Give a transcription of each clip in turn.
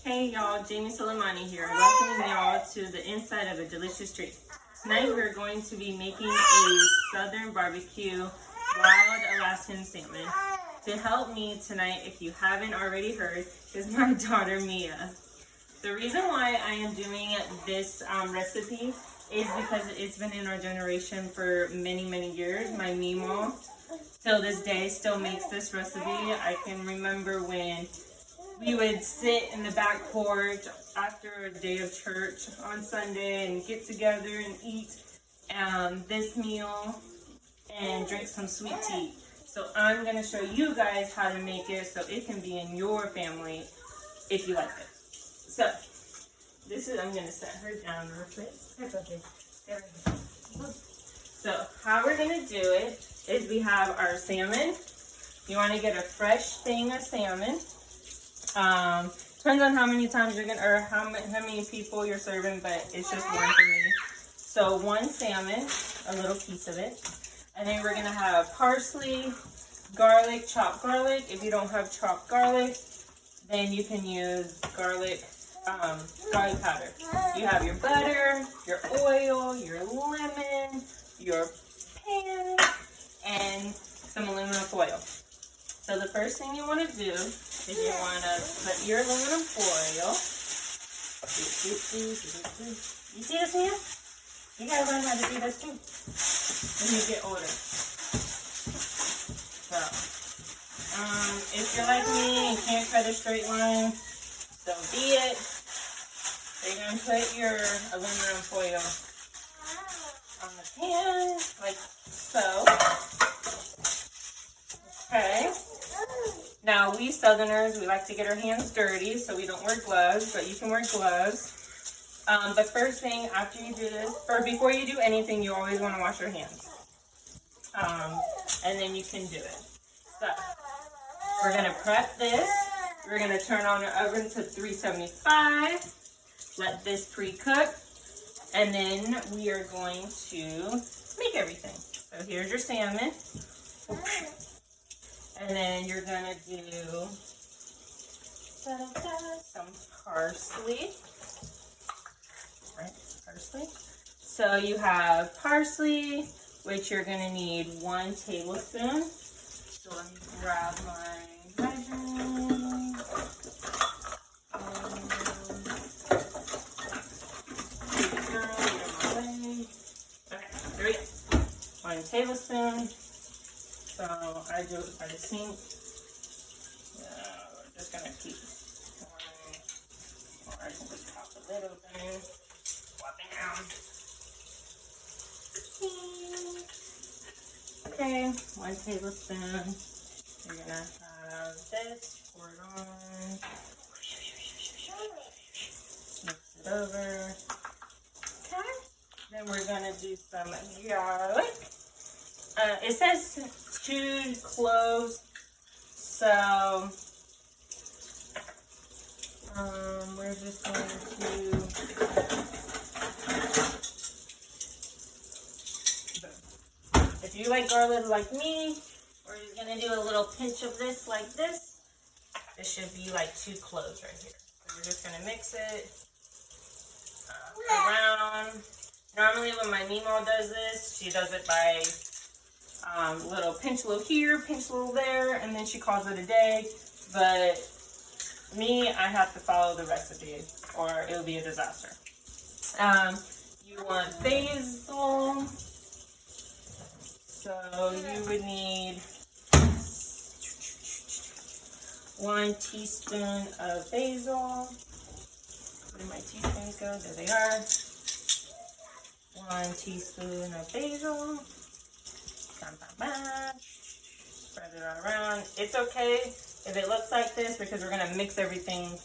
Hey y'all, Jamie Soleimani here, welcoming y'all to the inside of a delicious treat. Tonight we're going to be making a southern barbecue wild Alaskan salmon. To help me tonight, if you haven't already heard, is my daughter Mia. The reason why I am doing this recipe is because it's been in our generation for many years. My Mima, till this day, still makes this recipe. I can remember when we would sit in the back porch after a day of church on Sunday and get together and eat this meal and drink some sweet tea. So I'm going to show you guys how to make it so it can be in your family if you like it. So this is, I'm going to set her down real quick. So how we're going to do it is we have our salmon. You want to get a fresh thing of salmon. Depends on how many times you're gonna, or how many people you're serving, but it's just one for me. So one salmon, a little piece of it, and then we're gonna have parsley, garlic, chopped garlic. If you don't have chopped garlic, then you can use garlic powder. You have your butter, your oil, your lemon, your pan, and some aluminum foil. So the first thing you want to do is you want to put your aluminum foil. You see this here? You gotta learn how to do this too when you get older. So, if you're like me and can't cut a straight line, so be it. You're gonna put your aluminum foil on the pan like so. Okay. Now, we Southerners, we like to get our hands dirty, so we don't wear gloves, but you can wear gloves. But first thing, after you do this, or before you do anything, you always want to wash your hands. And then you can do it. So, we're going to prep this. We're going to turn on our oven to 375. Let this pre-cook. And then we are going to make everything. So, here's your salmon. And then you're gonna do some parsley, right? Parsley. So you have parsley, which you're gonna need 1 tablespoon. So let me grab my measuring. Okay, here we go. 1 tablespoon. So I just think we're just gonna keep pouring, or I can just pop a little bit, swap it down. Okay, 1 tablespoon. You're gonna have this, pour it on, mix it over. Okay. Then we're gonna do some garlic. It says 2 cloves, so we're just going to, if you like garlic like me, we're just going to do a little pinch of this like this. This should be like 2 cloves right here. So we're just going to mix it around. Normally when my Mima does this, she does it by little pinch a little here, pinch a little there, and then she calls it a day. But me, I have to follow the recipe or it'll be a disaster. You want basil. So you would need 1 teaspoon of basil. Where did my teaspoons go? There they are. 1 teaspoon of basil. Spread it all around. It's okay if it looks like this because we're going to mix everything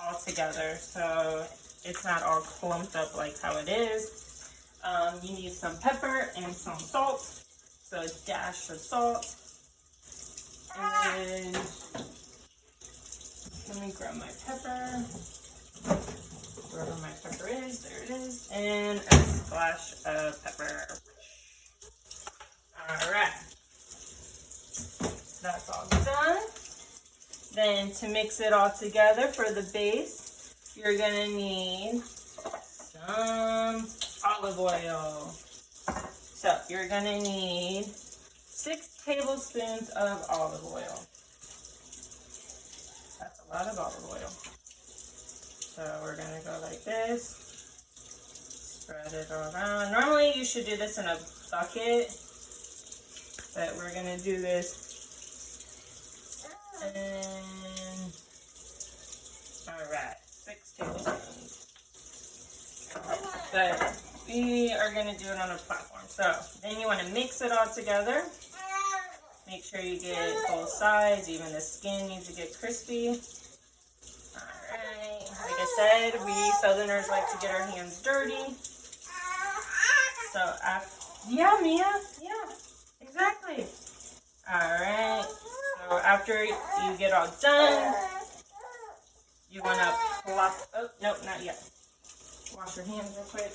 all together so it's not all clumped up like how it is. You need some pepper and some salt. So a dash of salt. And let me grab my pepper. Wherever my pepper is, there it is. And a splash of pepper. Alright, that's all done. Then to mix it all together for the base, you're gonna need some olive oil. So you're gonna need 6 tablespoons of olive oil. That's a lot of olive oil. So we're gonna go like this. Spread it all around. Normally you should do this in a bucket, but we're gonna do this. And all right, 6 tablespoons. But we are gonna do it on a platform. So then you want to mix it all together. Make sure you get both sides. Even the skin needs to get crispy. All right. Like I said, we Southerners like to get our hands dirty. So yeah, Mia. Yeah, exactly. All right. So after you get all done, you want to plop. Oh, nope, not yet. Wash your hands real quick.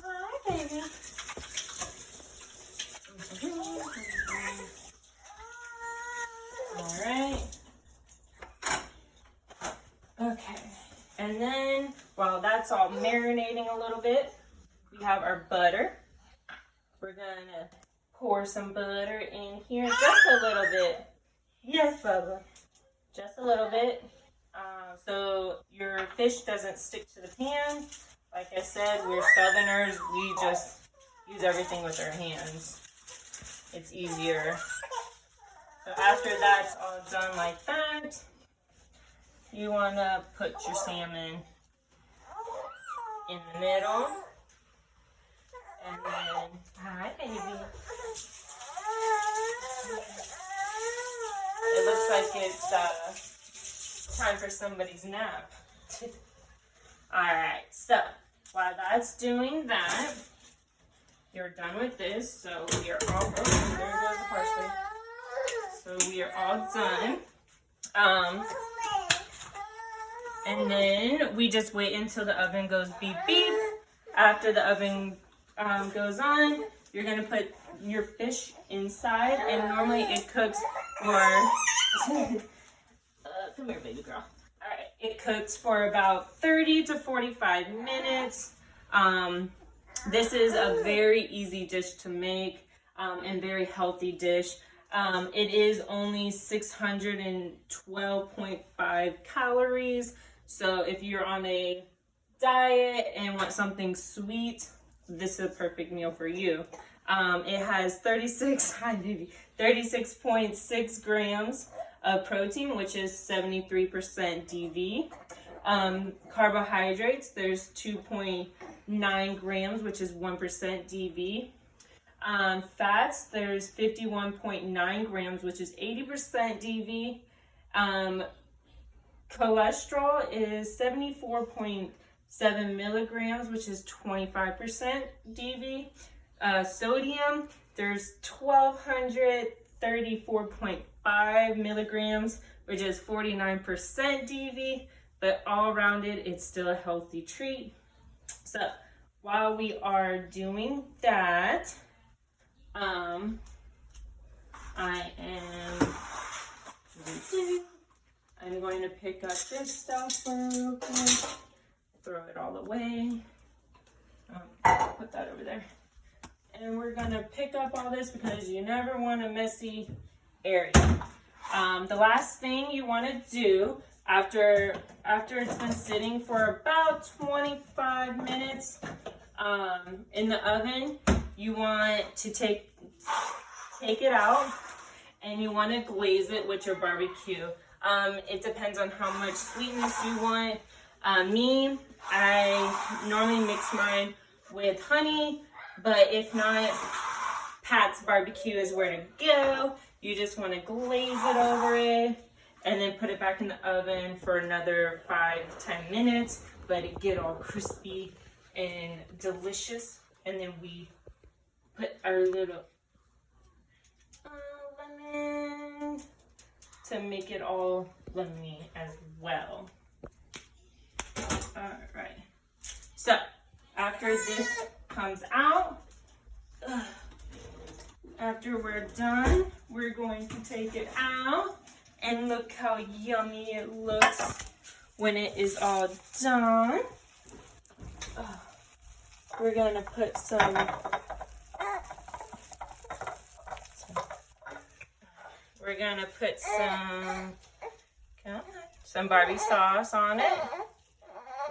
Hi, baby. All right. Okay. And then while that's all marinating a little bit, we have our butter. We're gonna pour some butter in here, just a little bit. Yes, Bubba. Just a little bit. So your fish doesn't stick to the pan. Like I said, we're Southerners. We just use everything with our hands. It's easier. So after that's all done like that, you want to put your salmon in the middle. And then, hi, baby. It looks like it's time for somebody's nap. Alright, so while that's doing that, you're done with this. So we are all, oh, there goes the parsley. So we are all done. And then we just wait until the oven goes beep beep. After the oven goes on, you're gonna put your fish inside, and normally it cooks for come here, baby girl. All right, it cooks for about 30 to 45 minutes. This is a very easy dish to make and very healthy dish. It is only 612.5 calories. So if you're on a diet and want something sweet, this is a perfect meal for you. It has 36.6 grams of protein, which is 73% DV. Carbohydrates, there's 2.9 grams, which is 1% DV. Fats, there's 51.9 grams, which is 80% DV. Cholesterol is 74.7 milligrams, which is 25% DV. Sodium, there's 1,234.5 milligrams, which is 49% DV, but all rounded, it's still a healthy treat. So while we are doing that, I'm going to pick up this stuff real quick, throw it all away, put that over there. And we're gonna pick up all this because you never want a messy area. The last thing you wanna do after it's been sitting for about 25 minutes in the oven, you want to take it out and you wanna glaze it with your barbecue. It depends on how much sweetness you want. I normally mix mine with honey, but if not, Pat's Barbecue is where to go. You just want to glaze it over it and then put it back in the oven for another 5 to 10 minutes. Let it get all crispy and delicious. And then we put our little lemon to make it all lemony as well. All right. So after this comes out, after we're done, we're going to take it out and look how yummy it looks when it is all done, we're gonna put some Barbie sauce on it,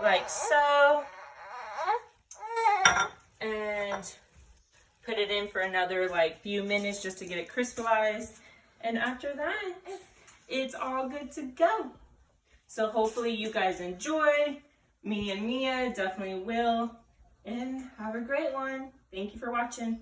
like so, and put it in for another like few minutes just to get it crystallized. And after that, it's all good to go. So hopefully you guys enjoy. Me and Mia definitely will. And have a great one. Thank you for watching.